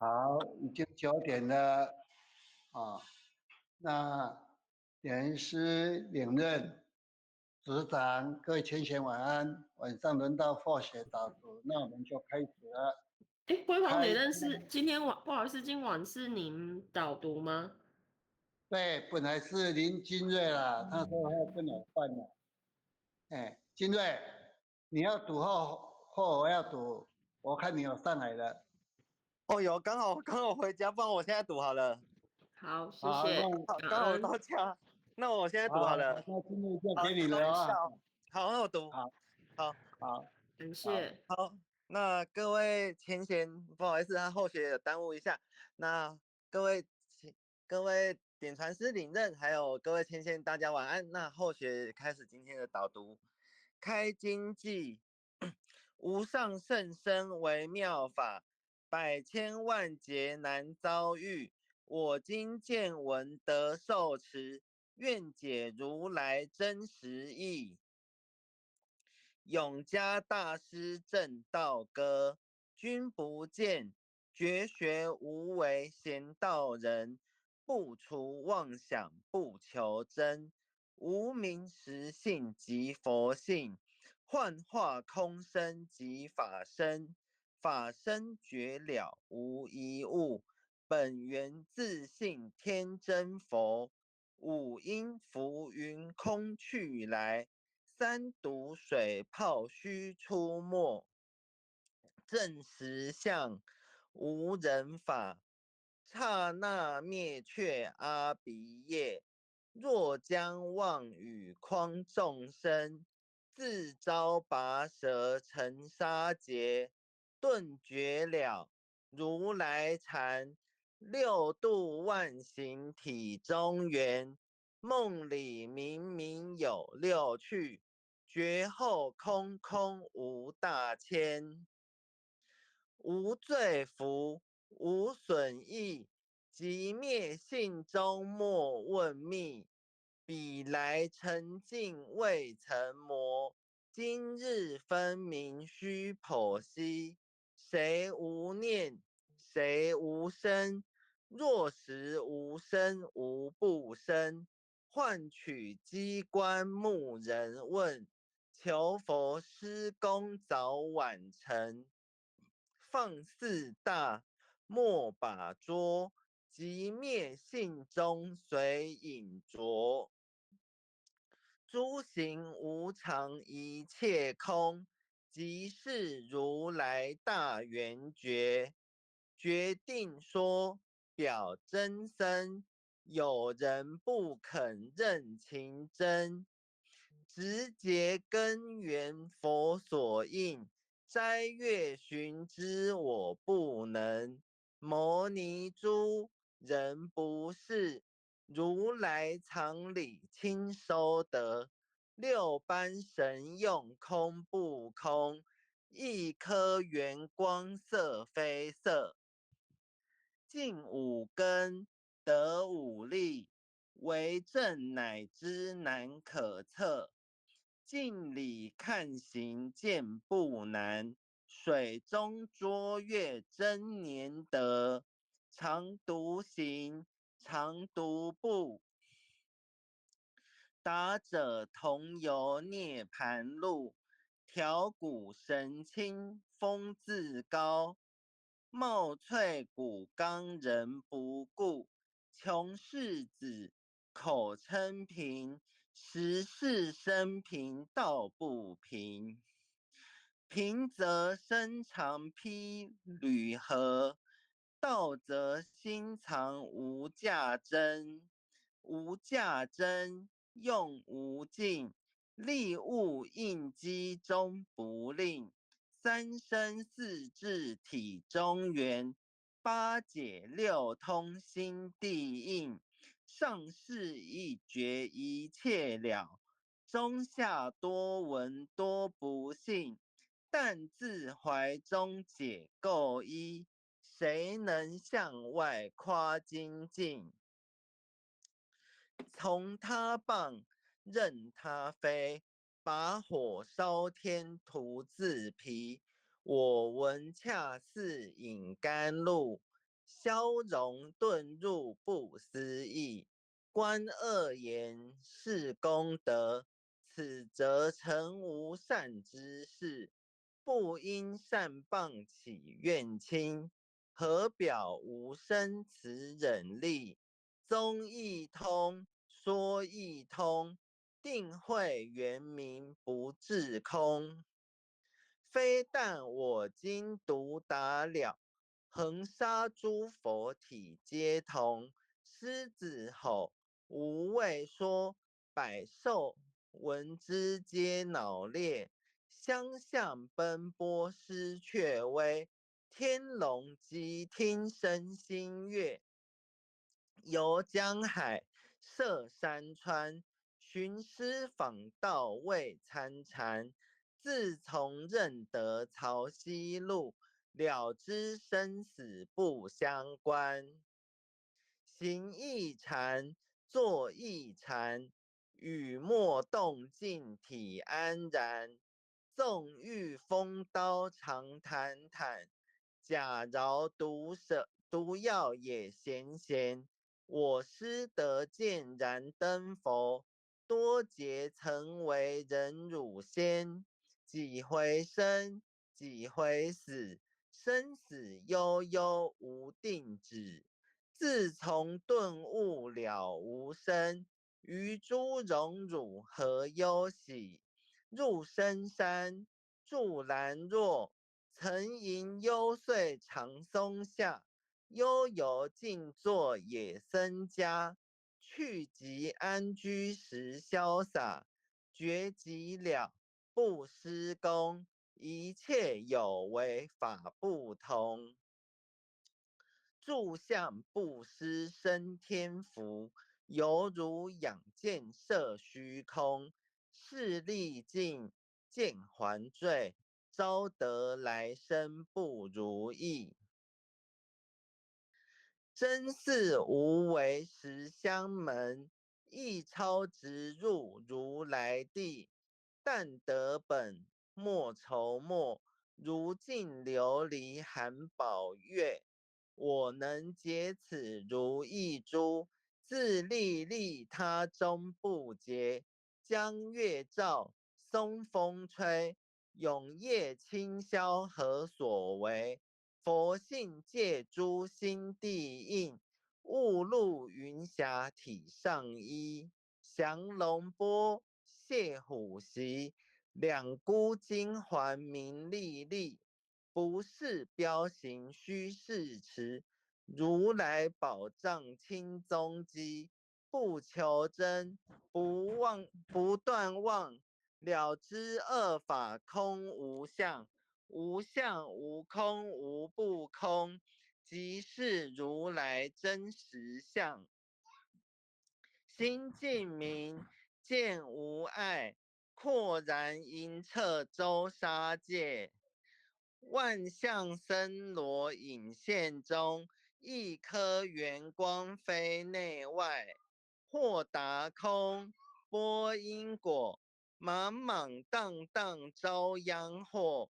好，已经9点了啊。那点师领任组长，各位先贤晚安。晚上轮到或学导读，那我们就开始了。哎，辉煌开，你认识今天晚不好意思，今晚是您导读吗？对，本来是林金瑞啦，他说他跟我换了。哎，金瑞，你要读或我要读，我看你有上来了。哦，有，刚好回家，不然我现在读好了。好，谢好，谢，好，感刚好恩。到家，那我现在读好好，了。那金瑞就好，给你等一下了啊。哦。好，那我读。好，好，好，感好。谢。好，那各位前贤，不好意思，他后学有耽误一下。那各位各位点传师领任，还有各位前贤，大家晚安。那后学开始今天的导读。开经记，无上甚深微妙法，百千万劫难遭遇。我今见闻得受持，愿解如来真实义。永嘉大师正道歌，君不见，绝学无为贤道人，不除妄想不求真，无名实性即佛性，幻化空生即法身，法身绝了无一物，本源自性天真佛，五音浮云空去来。三毒水泡须出没，正实相无人法，刹那灭却阿鼻业。若将妄语诓众生，自招拔舌成沙劫，顿绝了如来禅，六度万行体中圆。梦里明明有六趣，觉后空空无大千。无罪福，无损益，即灭性中莫问密。彼来沉静未曾磨，今日分明须剖析。谁无念，谁无生？若实无生无不生，换取机关木人问，求佛施功早晚成。放肆大，莫把捉，即灭性中随影着。诸行无常，一切空，即是如来大圆觉。决定说表真身，有人不肯认情真。直结根源佛所应，摘月寻之我不能。摩尼珠人不是，如来常理亲收得。六般神用空不空，一颗圆光色非色。尽五根得五力，为正乃知难可测。镜里看行见不难，水中捉月真年得。常独行，常独步，达者同游涅盘路。调骨神清风自高，貌翠骨刚人不顾。穷世子口称平，实是生平道不平。平则身长披履合，道则心藏无价珍。无价珍，用无尽，利物应机终不吝。三生四智体中圆，八解六通心地应。上士一觉一切了，中下多闻多不信。但自怀中解构一，谁能向外夸精进？从他棒，任他飞，把火烧天徒自疲。我闻恰似饮甘露，消融遁入不思议。观恶言是功德，此则成无善之事。不因善谤起怨亲，何表无生慈忍力？宗义通，说义通，定慧圆明不至空。非但我今独达了，恒沙诸佛体皆同。狮子吼，无畏说，百兽闻之皆脑裂。相向奔波失却微，天龙即听声心悦。游江海，涉山川，寻师访道未参禅。自从认得潮汐路，了知生死不相关。行一禅，坐一禅，语莫动静体安然。纵欲风刀常坦坦，假饶毒药也咸咸。我师得见燃灯佛，多劫曾为人辱仙。几回生，几回死，生死悠悠无定止。自从顿悟了无生，于诸荣辱何忧喜？入深山，住兰若，曾吟幽邃长松下。悠游静坐野僧家，去即安居时潇洒。觉即了，不施功，一切有为法不同。住相不施生天福，犹如仰箭射虚空。视力尽，见还坠，招得来生不如意。真似无为实相门，一超直入如来地。但得本，莫愁莫，如镜琉璃含宝月。我能解此如意珠，自利利他终不竭。江月照，松风吹，永夜清宵何所为？佛性借诸心地应，雾露云霞体上衣。降龙波，谢虎袭，两孤金环名历历。不是彪形虚是迟，如来宝藏清踪迹。不求真，不断妄，了知二法空无相。无相无空无不空，即是如来真实相。心净明，见无碍，阔然银彻周沙界。万象森罗隐现中，一颗圆光非内外。或达空，波因果，莽莽荡荡遭殃祸。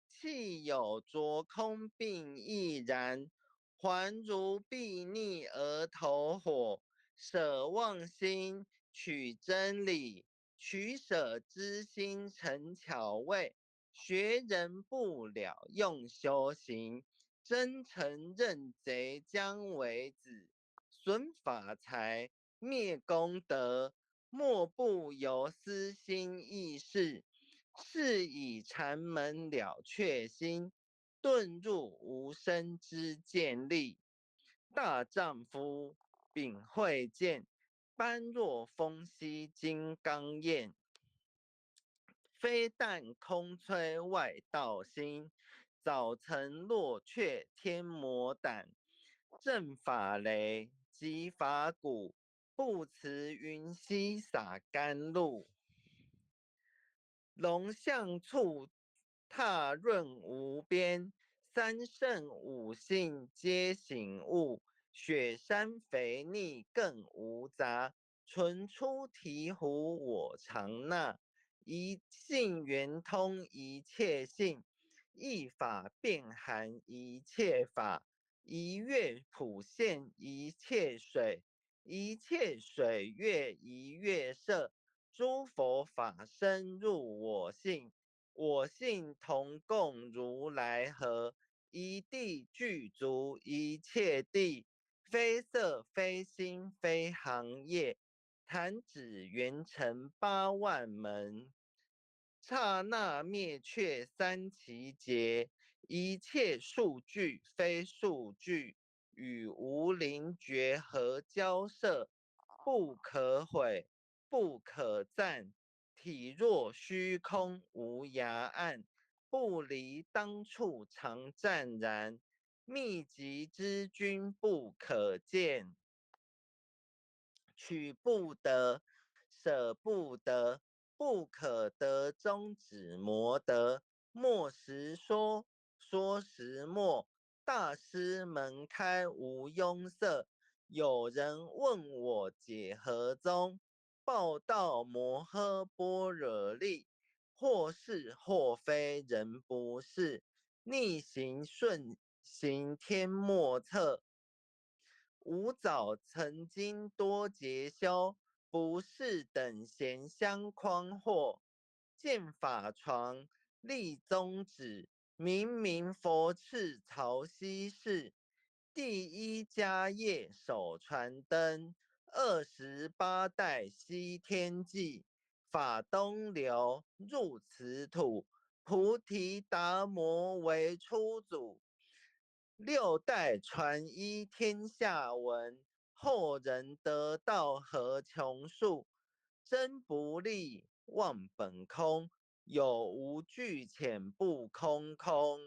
气有着空病亦然，还如避逆而投火。舍妄心，取真理，取舍之心成巧味。学人不了用修行，真诚认贼将为子。损法财，灭功德，莫不由私心意识。是以禅门了却心，遁入无生之见力。大丈夫秉慧见，般若风息金刚焰。非但空摧外道心，早曾落却天魔胆。正法雷，即法鼓，不辞云溪洒甘露。龙象处踏润无边，三圣五性皆醒悟。雪山肥腻更无杂，纯出醍醐我常纳。一性圆通一切性，一法遍含一切法。一月普现一切水，一切水月一月色。诸佛法身入我性，我性同共如来合。一地具足一切地，非色非心非行业。弹指圆成8万门，刹那灭却三奇劫。一切数据非数据，与无灵觉合交涉，不可毁，不可暂。体若虚空无涯岸，不离当处常湛然。密集之君不可见，取不得，舍不得，不可得中止魔得。莫实说，说实莫。大师门开无庸塞，有人问我解何宗？报道摩诃般若力，或是或非人不是。逆行顺行天莫测，吾早曾经多劫修，不是等闲相诓惑。见法床立宗旨，明明佛赐曹溪士。第一家业首传灯，28代西天记。法东流入此土，菩提达摩为初祖。6代传一天下闻，后人得道何穷数。真不立，忘本空，有无俱浅不空空。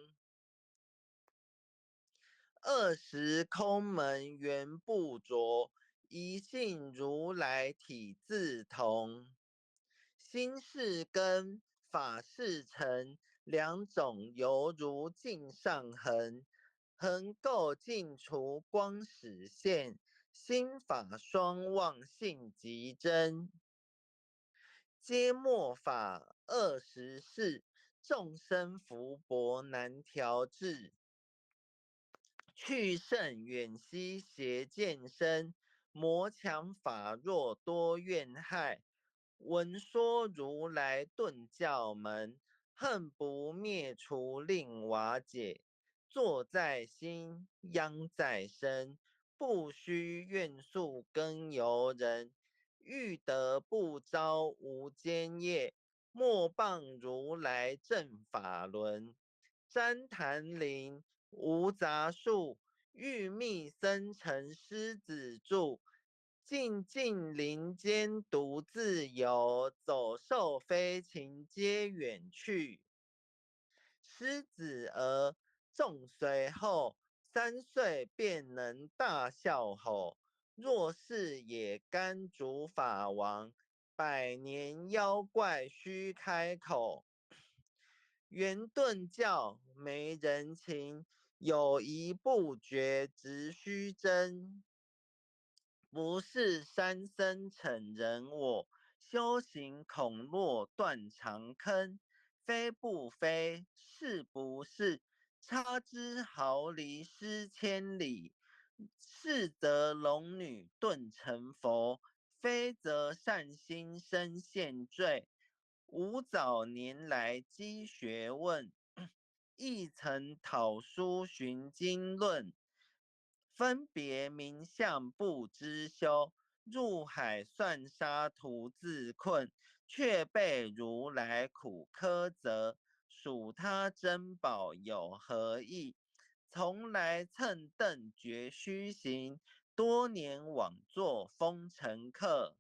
20空门原不着，一性如来体自同。心是根，法是尘，两种犹如镜上痕。痕垢尽除光始现，心法双旺性极真。皆末法24，众生福薄难调制。去甚远兮邪见深，魔强法弱多怨害。闻说如来顿教门，恨不灭除令瓦解。坐在心，殃在身，不须怨诉更由人。欲得不招无间业，莫谤如来正法轮。旃檀林无杂树，欲觅僧成狮子住。静静林间独自游，走兽飞禽皆远去。狮子儿众随后，3岁便能大笑吼。若是也甘主法王，100年妖怪须开口。圆顿教没人情，有疑不决直须真。不是山僧逞人我，修行恐落断肠坑。非不非，是不是，差之毫厘失千里。是则龙女顿成佛，非则善心生现罪。吾早年来积学问，亦曾讨书寻经论。分别名相不知修，入海算沙徒自困。却被如来苦苛责，数他珍宝有何益？从来蹭蹬绝须行，多年枉做风尘客。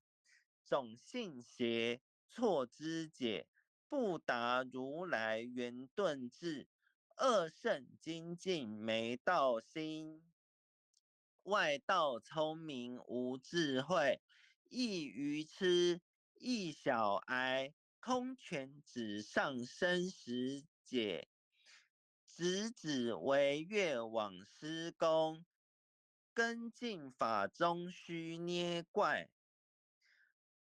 总信邪，错知解，不达如来圆顿智。恶圣精进没道心，外道聪明无智慧。亦愚痴，亦小癌，空拳指上生死解。直指为越往施功，跟进法中须捏怪。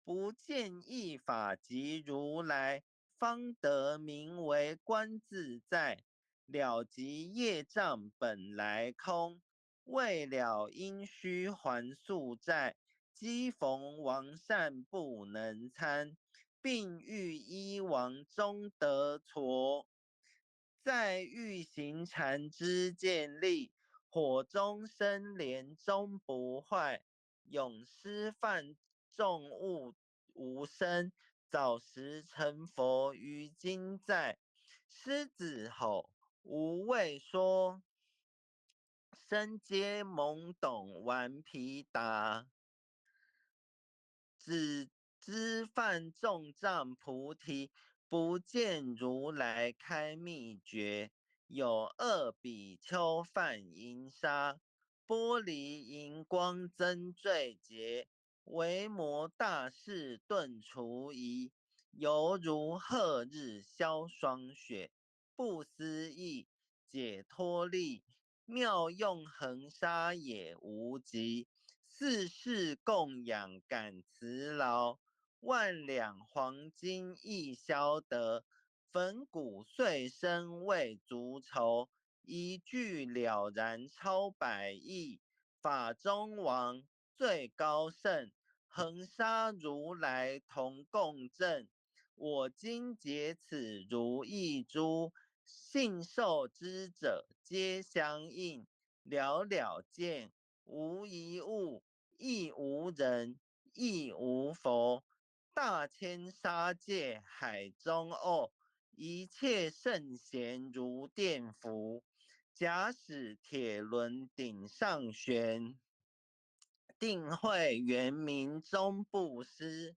不见一法即如来，方得名为观自在。了即业障本来空，未了因须还宿债，机逢王善不能参，并欲依王终得挫。在欲行禅之见力，火中生莲终不坏。永师范众物无生，早时成佛于今在。狮子吼，无畏说，身皆懵懂顽皮达。只知犯众障菩提，不见如来开秘诀。有二比丘犯银沙，玻璃银光增罪劫。维摩大士顿除疑，犹如赫日消霜雪。不思议解脱力，妙用恒沙也无极。四世供养感慈劳，万两黄金亦消得。粉骨碎身未足愁，一句了然超百亿。法中王最高圣，恒沙如来同共振。我今解此如意珠，信受之者皆相应。了了见，无一物，亦无人，亦无佛。大千沙界海中偶，一切圣贤如电符。假使铁轮顶上悬，定慧圆明终不失。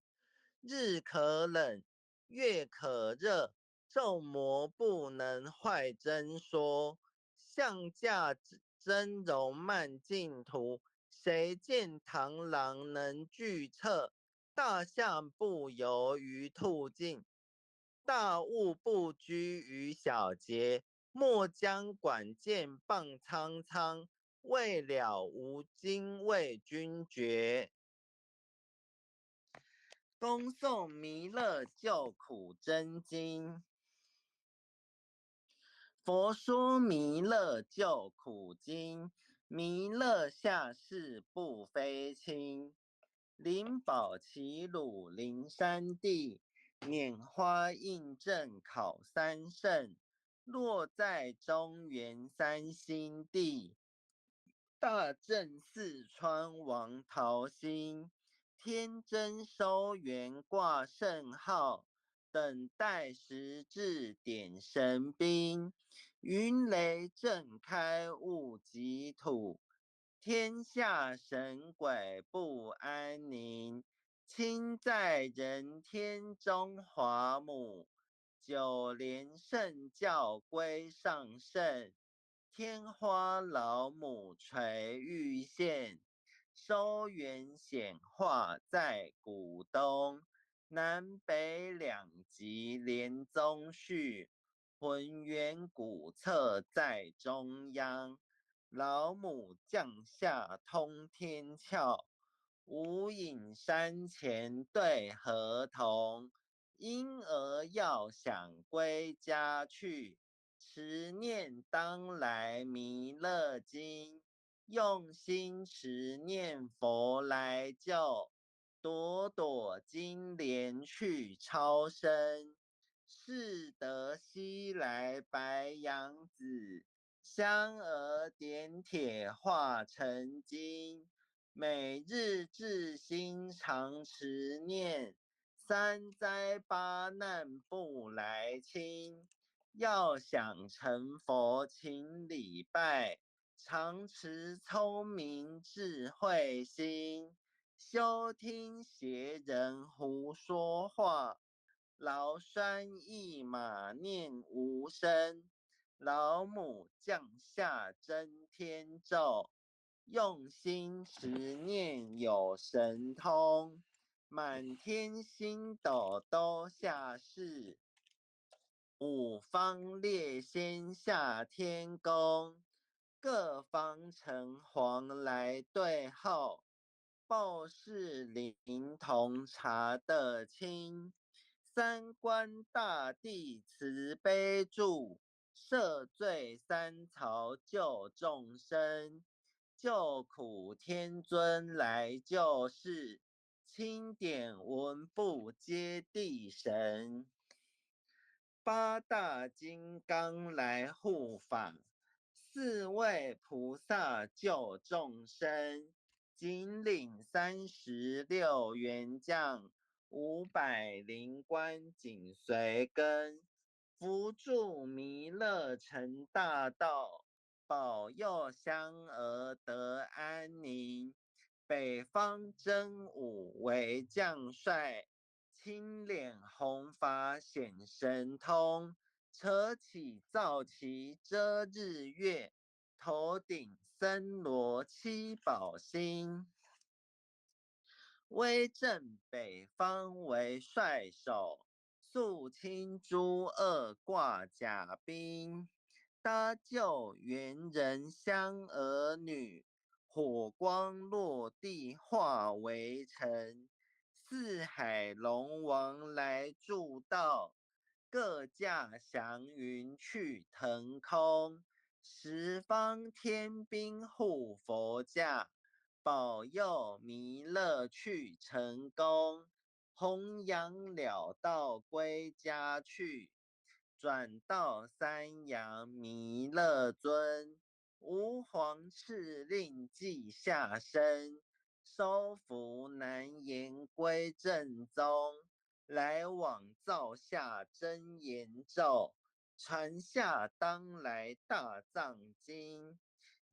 日可冷，月可热，众魔不能坏真说。象驾真容慢净土，谁见螳螂能拒策？大象不游于兔径，大物不拘于小节。莫将管见谤苍苍，未了无经为君绝。恭诵弥勒救苦真经。佛说弥勒救苦经，弥勒下世不非轻。灵宝齐鲁灵山地，拈花印证考三圣。落在中原三星地，大正四川王桃心。天真收元挂圣号，等待时至点神兵。云雷震开物极土，天下神鬼不安宁。亲在人天中华母，九莲圣教归上圣。天花老母垂玉线，收元显化在古东。南北两极连宗序，浑圆古册在中央。老母降下通天窍，无影山前对河童。婴儿要想归家去，持念当来弥勒经。用心持念佛来救，朵朵金莲去超生。适得西来白羊子，香儿点铁化成金。每日至心常持念，三灾八难不来侵。要想成佛请礼拜，常持聪明智慧心。休听邪人胡说话，劳酸一马念无声。老母降下真天咒，用心持念有神通。满天星斗都下世，五方列仙下天宫。各方城隍来对候，报事灵童查得清。三官大帝慈悲助，赦罪三曹救众生。救苦天尊来救世，钦点文部接地神。八大金刚来护法，四位菩萨救众生。紧领36员将，500灵官紧随跟。扶助弥勒成大道，保佑香儿得安宁。北方真武为将帅，青脸红发显神通。扯起皂旗遮日月，头顶森罗七宝星。威震北方为帅首，肃清诸恶挂甲兵。搭救猿人香儿女，火光落地化为尘。四海龙王来助道，各驾祥云去腾空。十方天兵护佛驾，保佑弥勒去成功。弘扬了道归家去，转到三阳弥勒尊。吾皇敕令记下生，收服难言归正宗。来往造下真言咒，传下当来大藏经。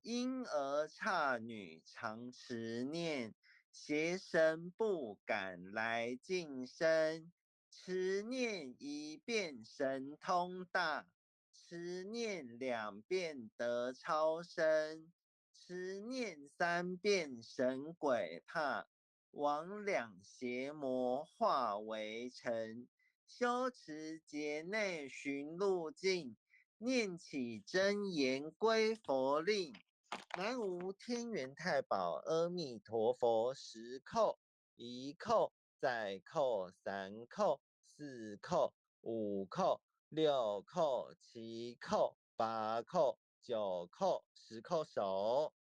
婴儿刹女常持念，邪神不敢来近身。持念1遍神通大，持念2遍得超生，持念3遍神鬼怕。魍魉邪魔化为尘，修持劫内寻路径，念起真言归佛令。南无天元太保阿弥陀佛，10叩，1叩，再叩，3叩，4叩，5叩，6叩，7叩，8叩，9叩，10叩手。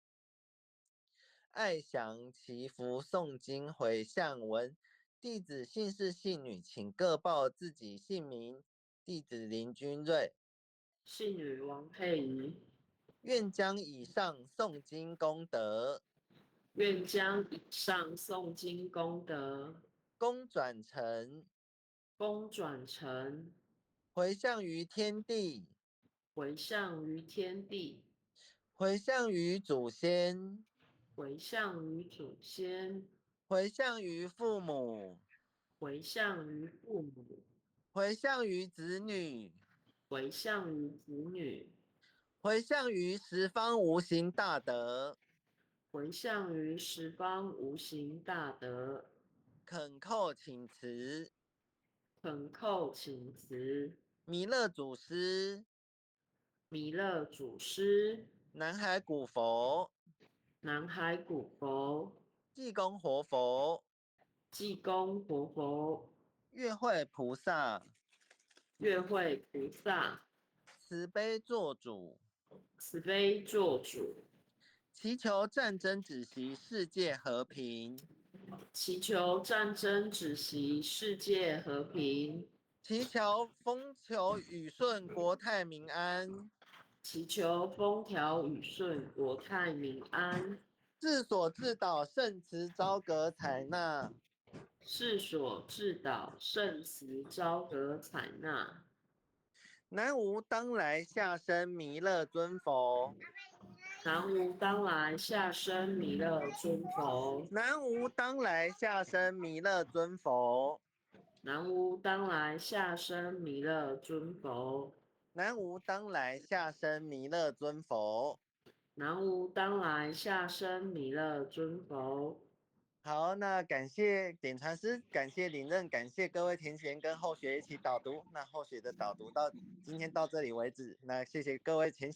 爱详祈福诵经回向文，弟子姓氏姓女，请各报自己姓名。弟子林君瑞，姓女王佩仪，愿将以上诵经功德，愿将以上诵经功德，功转成回向于天地，回向于天地，回向于祖先，回向于祖先，回向于父母，回向于父母，回向于子女，回向于子女，回向于十方无形大德，回向于十方无形大德。恳叩请辞，恳叩请辞，弥勒祖师，弥勒祖师，南海古佛，南海古佛，济公活佛，济公活佛，月慧菩萨，月慧菩萨，慈悲做主，慈悲做主，祈求战争止息，世界和平。祈求战争止息，世界和平。祈求风调雨顺，国泰民安。祈求风调雨顺，国泰民安。治所治导，圣慈昭格采纳。世所治导，圣慈昭格采纳。南无当来下生弥勒尊佛。南无当来下生弥勒尊佛。南无当来下生弥勒尊佛。南无当来下生弥勒尊佛。南无当来下生弥勒尊佛。南无当来下生弥勒尊佛。好，那感谢点传师，感谢领任，感谢各位填写员跟后学一起导读。那后学的导读到今天到这里为止，那谢谢各位填写。